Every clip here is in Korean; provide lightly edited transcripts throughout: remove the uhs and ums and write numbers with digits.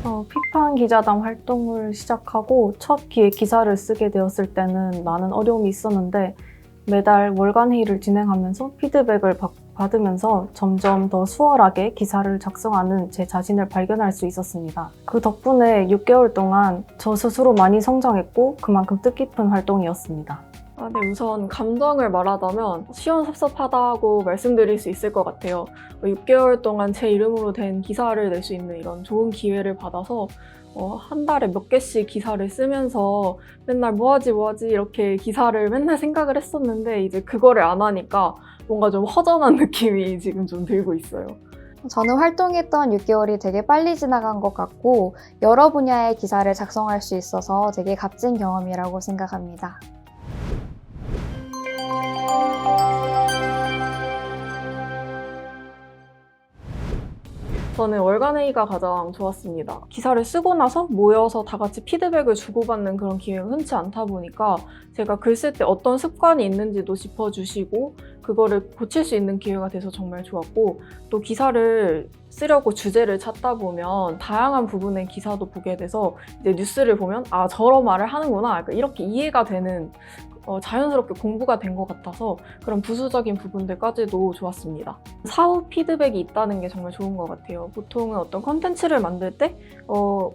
피판 기자단 활동을 시작하고 첫 기획 기사를 쓰게 되었을 때는 많은 어려움이 있었는데 매달 월간 회의를 진행하면서 피드백을 받으면서 점점 더 수월하게 기사를 작성하는 제 자신을 발견할 수 있었습니다. 그 덕분에 6개월 동안 저 스스로 많이 성장했고 그만큼 뜻깊은 활동이었습니다. 네, 우선 감정을 말하자면 시원섭섭하다고 말씀드릴 수 있을 것 같아요. 6개월 동안 제 이름으로 된 기사를 낼 수 있는 이런 좋은 기회를 받아서 한 달에 몇 개씩 기사를 쓰면서 맨날 뭐하지 이렇게 기사를 맨날 생각을 했었는데 이제 그거를 안 하니까 뭔가 좀 허전한 느낌이 지금 좀 들고 있어요. 저는 활동했던 6개월이 되게 빨리 지나간 것 같고 여러 분야의 기사를 작성할 수 있어서 되게 값진 경험이라고 생각합니다. 저는 월간 회의가 가장 좋았습니다. 기사를 쓰고 나서 모여서 다 같이 피드백을 주고받는 그런 기회가 흔치 않다 보니까 제가 글 쓸 때 어떤 습관이 있는지도 짚어주시고 그거를 고칠 수 있는 기회가 돼서 정말 좋았고, 또 기사를 쓰려고 주제를 찾다 보면 다양한 부분의 기사도 보게 돼서 이제 뉴스를 보면 아, 저런 말을 하는구나, 약간 이렇게 이해가 되는 자연스럽게 공부가 된 것 같아서 그런 부수적인 부분들까지도 좋았습니다. 사후 피드백이 있다는 게 정말 좋은 것 같아요. 보통은 어떤 컨텐츠를 만들 때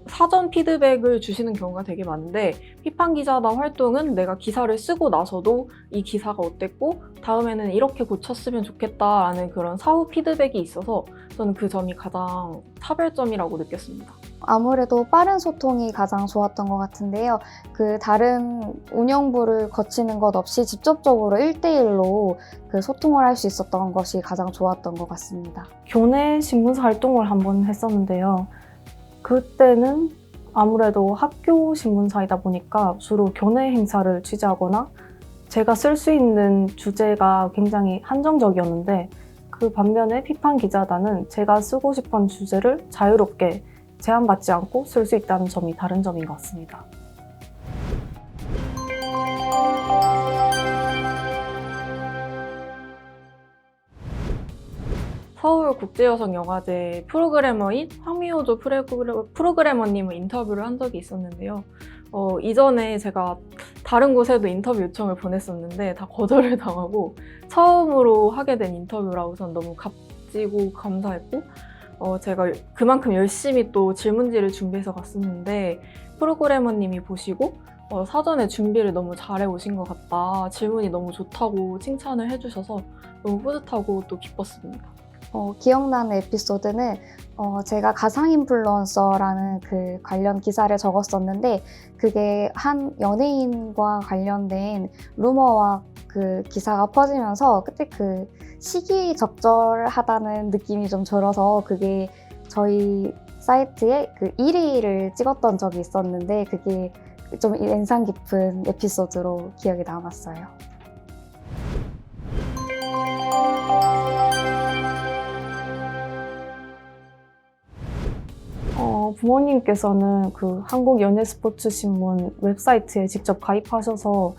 사전 피드백을 주시는 경우가 되게 많은데 피판 기자단 활동은 내가 기사를 쓰고 나서도 이 기사가 어땠고 다음에는 이렇게 고쳤으면 좋겠다라는 그런 사후 피드백이 있어서 저는 그 점이 가장 차별점이라고 느꼈습니다. 아무래도 빠른 소통이 가장 좋았던 것 같은데요. 그 다른 운영부를 거치는 것 없이 직접적으로 1대1로 그 소통을 할 수 있었던 것이 가장 좋았던 것 같습니다. 교내 신문사 활동을 한번 했었는데요. 그때는 아무래도 학교 신문사이다 보니까 주로 교내 행사를 취재하거나 제가 쓸 수 있는 주제가 굉장히 한정적이었는데 그 반면에 피판 기자단은 제가 쓰고 싶은 주제를 자유롭게 제한받지 않고 쓸 수 있다는 점이 다른 점인 것 같습니다. 서울국제여성영화제 프로그래머인 황미호조 프로그래머님을 인터뷰를 한 적이 있었는데요. 이전에 제가 다른 곳에도 인터뷰 요청을 보냈었는데 다 거절을 당하고 처음으로 하게 된 인터뷰라 우선 너무 값지고 감사했고, 제가 그만큼 열심히 또 질문지를 준비해서 갔었는데 프로그래머님이 보시고 사전에 준비를 너무 잘해 오신 것 같다, 질문이 너무 좋다고 칭찬을 해주셔서 너무 뿌듯하고 또 기뻤습니다. 기억나는 에피소드는 제가 가상 인플루언서라는 그 관련 기사를 적었었는데 그게 한 연예인과 관련된 루머와 그 기사가 퍼지면서 그때 그 시기적절하다는 느낌이 좀 들어서 그게 저희 사이트에 그 1위를 찍었던 적이 있었는데 그게 좀 인상 깊은 에피소드로 기억에 남았어요. 부모님께서는 그 한국연예스포츠신문 웹사이트에 직접 가입하셔서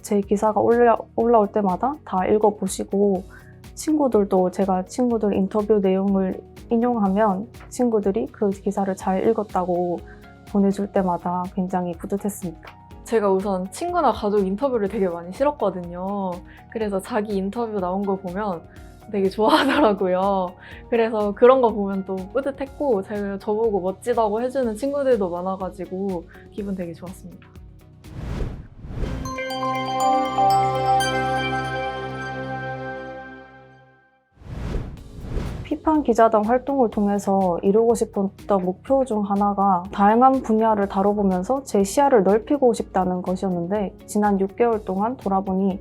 제 기사가 올라올 때마다 다 읽어보시고 친구들도 제가 친구들 인터뷰 내용을 인용하면 친구들이 그 기사를 잘 읽었다고 보내줄 때마다 굉장히 뿌듯했습니다. 제가 우선 친구나 가족 인터뷰를 되게 많이 싫었거든요. 그래서 자기 인터뷰 나온 거 보면 되게 좋아하더라고요. 그래서 그런 거 보면 또 뿌듯했고 제가 저보고 멋지다고 해주는 친구들도 많아가지고 기분 되게 좋았습니다. 피판 기자단 활동을 통해서 이루고 싶었던 목표 중 하나가 다양한 분야를 다뤄보면서 제 시야를 넓히고 싶다는 것이었는데 지난 6개월 동안 돌아보니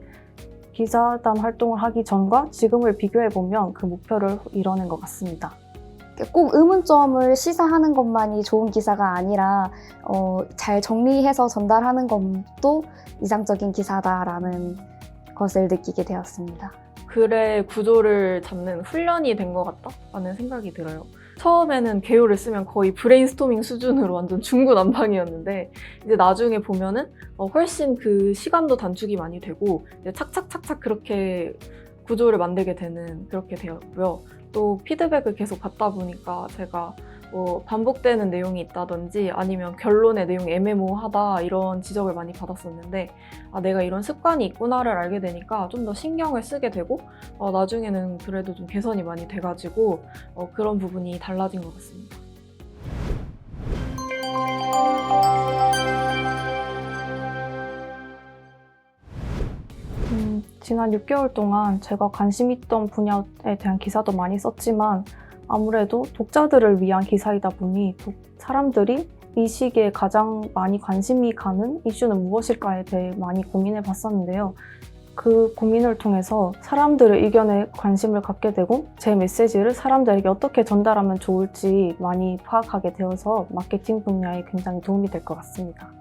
기자단 활동을 하기 전과 지금을 비교해보면 그 목표를 이뤄낸 것 같습니다. 꼭 의문점을 시사하는 것만이 좋은 기사가 아니라 잘 정리해서 전달하는 것도 이상적인 기사다라는 것을 느끼게 되었습니다. 글의 구조를 잡는 훈련이 된 것 같다라는 생각이 들어요. 처음에는 개요를 쓰면 거의 브레인스토밍 수준으로 완전 중구난방이었는데 이제 나중에 보면은 훨씬 그 시간도 단축이 많이 되고 이제 착착착착 그렇게 구조를 만들게 되는, 그렇게 되었고요. 또 피드백을 계속 받다 보니까 제가 반복되는 내용이 있다든지 아니면 결론의 내용이 애매모호하다 이런 지적을 많이 받았었는데 내가 이런 습관이 있구나를 알게 되니까 좀 더 신경을 쓰게 되고 나중에는 그래도 좀 개선이 많이 돼가지고 그런 부분이 달라진 것 같습니다. 지난 6개월 동안 제가 관심 있던 분야에 대한 기사도 많이 썼지만 아무래도 독자들을 위한 기사이다 보니 사람들이 이 시기에 가장 많이 관심이 가는 이슈는 무엇일까에 대해 많이 고민해 봤었는데요. 그 고민을 통해서 사람들의 의견에 관심을 갖게 되고 제 메시지를 사람들에게 어떻게 전달하면 좋을지 많이 파악하게 되어서 마케팅 분야에 굉장히 도움이 될 것 같습니다.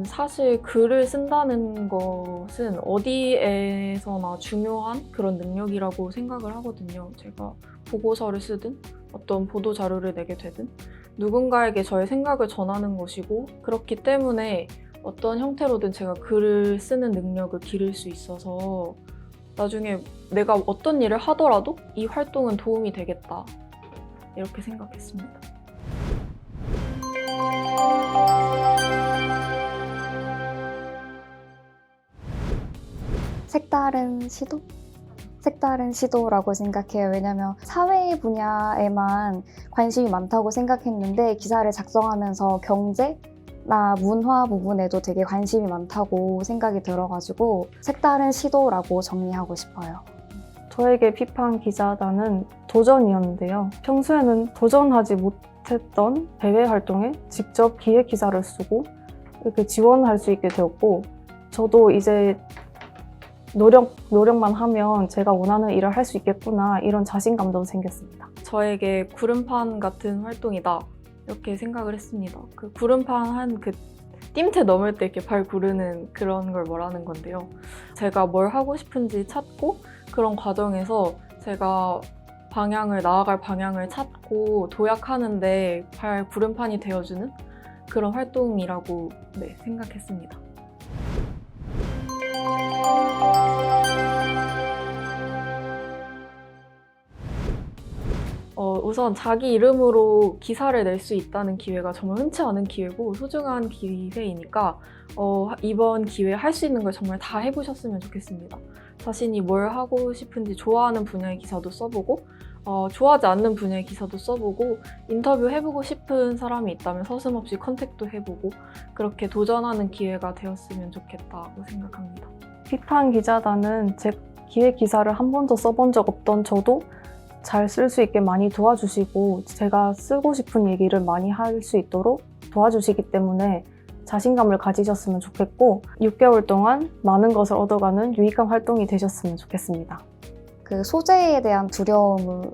사실 글을 쓴다는 것은 어디에서나 중요한 그런 능력이라고 생각을 하거든요. 제가 보고서를 쓰든 어떤 보도 자료를 내게 되든 누군가에게 저의 생각을 전하는 것이고 그렇기 때문에 어떤 형태로든 제가 글을 쓰는 능력을 기를 수 있어서 나중에 내가 어떤 일을 하더라도 이 활동은 도움이 되겠다 이렇게 생각했습니다. 색다른 시도? 색다른 시도라고 생각해요. 왜냐면 사회 분야에만 관심이 많다고 생각했는데 기사를 작성하면서 경제나 문화 부분에도 되게 관심이 많다고 생각이 들어가지고 색다른 시도라고 정리하고 싶어요. 저에게 비판 기자단은 도전이었는데요. 평소에는 도전하지 못했던 대외 활동에 직접 기획 기사를 쓰고 이렇게 지원할 수 있게 되었고 저도 이제 노력만 하면 제가 원하는 일을 할 수 있겠구나 이런 자신감도 생겼습니다. 저에게 구름판 같은 활동이다 이렇게 생각을 했습니다. 그 구름판 한 그 띠밑에 넘을 때 이렇게 발 구르는 그런 걸 말하는 건데요. 제가 뭘 하고 싶은지 찾고 그런 과정에서 제가 나아갈 방향을 찾고 도약하는데 발 구름판이 되어주는 그런 활동이라고 생각했습니다. 우선 자기 이름으로 기사를 낼 수 있다는 기회가 정말 흔치 않은 기회고 소중한 기회이니까 이번 기회에 할 수 있는 걸 정말 다 해보셨으면 좋겠습니다. 자신이 뭘 하고 싶은지 좋아하는 분야의 기사도 써보고 좋아하지 않는 분야의 기사도 써보고 인터뷰 해보고 싶은 사람이 있다면 서슴없이 컨택도 해보고 그렇게 도전하는 기회가 되었으면 좋겠다고 생각합니다. 비판 기자단은 제 기획 기사를 한 번도 써본 적 없던 저도 잘 쓸 수 있게 많이 도와주시고 제가 쓰고 싶은 얘기를 많이 할 수 있도록 도와주시기 때문에 자신감을 가지셨으면 좋겠고 6개월 동안 많은 것을 얻어가는 유익한 활동이 되셨으면 좋겠습니다. 그 소재에 대한 두려움을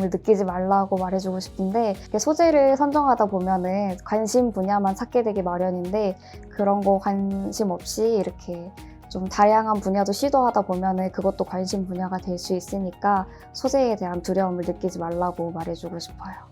느끼지 말라고 말해주고 싶은데 소재를 선정하다 보면은 관심 분야만 찾게 되기 마련인데 그런 거 관심 없이 이렇게 좀 다양한 분야도 시도하다 보면은 그것도 관심 분야가 될 수 있으니까 소재에 대한 두려움을 느끼지 말라고 말해주고 싶어요.